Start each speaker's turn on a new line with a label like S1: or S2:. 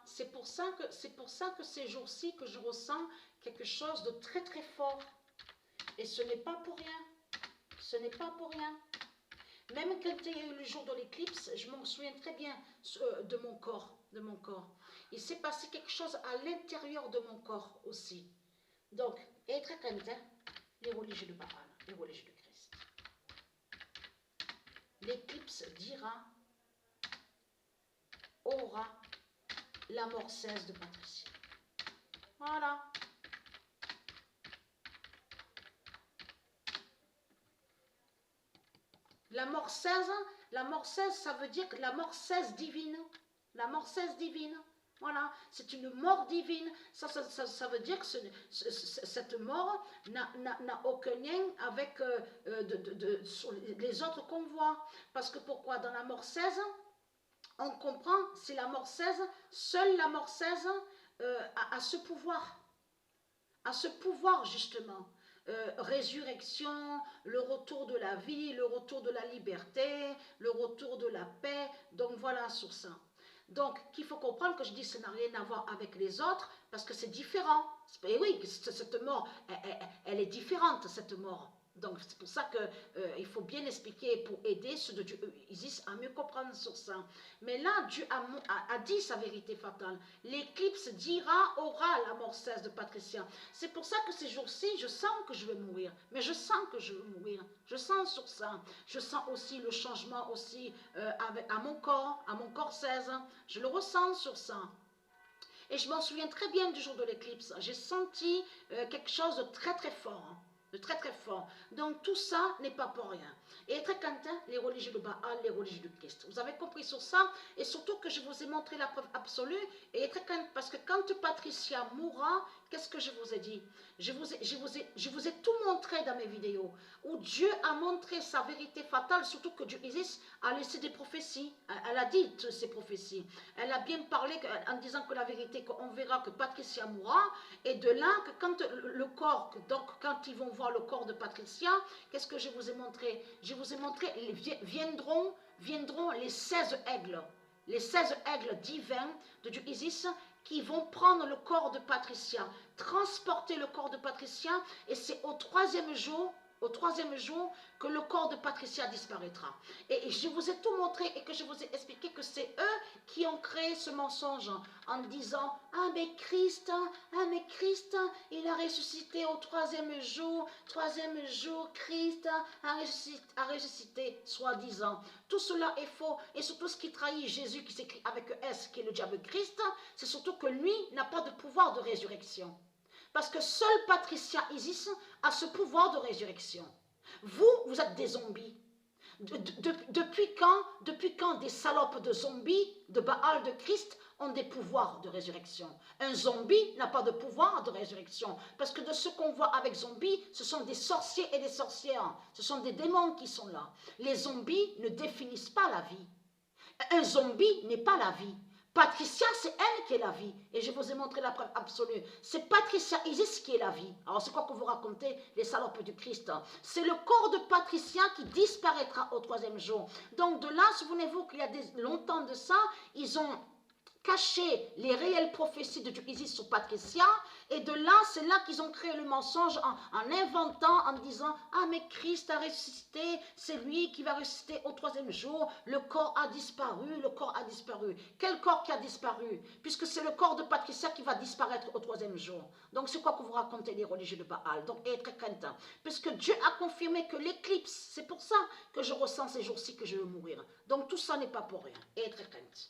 S1: voilà, c'est pour ça que ces jours-ci que je ressens quelque chose de très très fort. Et ce n'est pas pour rien. Ce n'est pas pour rien. Même quand il y a eu le jour de l'éclipse, je m'en souviens très bien de mon corps. Il s'est passé quelque chose à l'intérieur de mon corps aussi. Donc, être attentif, les religieux de Baal, les religieux de Christ. L'éclipse dira, aura la mort cesse de Patricia. Voilà. La mort 16, ça veut dire que la mort 16 divine. La mort 16 divine. Voilà, c'est une mort divine. Ça veut dire que cette mort n'a aucun lien avec les autres qu'on voit. Parce que pourquoi? Dans la mort 16, on comprend, c'est la mort 16, seule la mort 16 a ce pouvoir. A ce pouvoir justement. Résurrection, le retour de la vie, le retour de la liberté, le retour de la paix. Donc voilà sur ça. Donc, qu'il faut comprendre que je dis que ça n'a rien à voir avec les autres, parce que c'est différent. Et oui, cette mort, elle est différente, cette mort. Donc, c'est pour ça qu'il faut bien expliquer pour aider ceux de Dieu, Isis, à mieux comprendre sur ça. Mais là, Dieu a dit sa vérité fatale. L'éclipse dira, aura la mort cesse de Patricia. C'est pour ça que ces jours-ci, je sens que je vais mourir. Mais je sens que je vais mourir. Je sens sur ça. Je sens aussi le changement aussi à mon corps 16. Je le ressens sur ça. Et je m'en souviens très bien du jour de l'éclipse. J'ai senti quelque chose de très très fort. De très très fort. Donc tout ça n'est pas pour rien. Et très content, les religieux de Baal, les religieux de Christ. Vous avez compris sur ça? Et surtout que je vous ai montré la preuve absolue. Et très content, parce que quand Patricia mourra, qu'est-ce que je vous ai dit? Je vous ai tout montré dans mes vidéos. Où Dieu a montré sa vérité fatale, surtout que Dieu Isis a laissé des prophéties. Elle a dit ces prophéties. Elle a bien parlé en disant que la vérité, qu'on verra que Patricia mourra. Et de là, que quand le corps, donc quand ils vont voir le corps de Patricia, qu'est-ce que je vous ai montré? Je vous ai montré, viendront les 16 aigles. Les 16 aigles divins de Dieu Isis qui vont prendre le corps de Patricia, transporter le corps de Patricia, et c'est au troisième jour que le corps de Patricia disparaîtra. Et je vous ai tout montré et que je vous ai expliqué que c'est eux qui ont créé ce mensonge en disant « Ah mais Christ, il a ressuscité au troisième jour, Christ a ressuscité, soi-disant. » Tout cela est faux. Et surtout ce qui trahit Jésus, qui s'écrit avec S, qui est le diable Christ, c'est surtout que lui n'a pas de pouvoir de résurrection. Parce que seul Patricia Isis a ce pouvoir de résurrection. Vous êtes des zombies. Depuis quand des salopes de zombies, de Baal, de Christ, ont des pouvoirs de résurrection? Un zombie n'a pas de pouvoir de résurrection. Parce que de ce qu'on voit avec zombies, ce sont des sorciers et des sorcières. Ce sont des démons qui sont là. Les zombies ne définissent pas la vie. Un zombie n'est pas la vie. Patricia, c'est elle qui est la vie. Et je vous ai montré la preuve absolue. C'est Patricia Isis qui est la vie. Alors c'est quoi que vous racontez, les salopes du Christ? C'est le corps de Patricia qui disparaîtra au troisième jour. Donc de là, souvenez-vous qu'il y a longtemps de ça, ils ont caché les réelles prophéties de Dieu Isis sur Patricia, et de là, c'est là qu'ils ont créé le mensonge en inventant, en disant « Ah mais Christ a ressuscité, c'est lui qui va ressusciter au troisième jour, le corps a disparu, le corps a disparu. » Quel corps qui a disparu? Puisque c'est le corps de Patricia qui va disparaître au troisième jour. Donc c'est quoi que vous racontez les religieux de Baal? Donc être craintant. Puisque Dieu a confirmé que l'éclipse, c'est pour ça que je ressens ces jours-ci que je vais mourir. Donc tout ça n'est pas pour rien. Être craintant.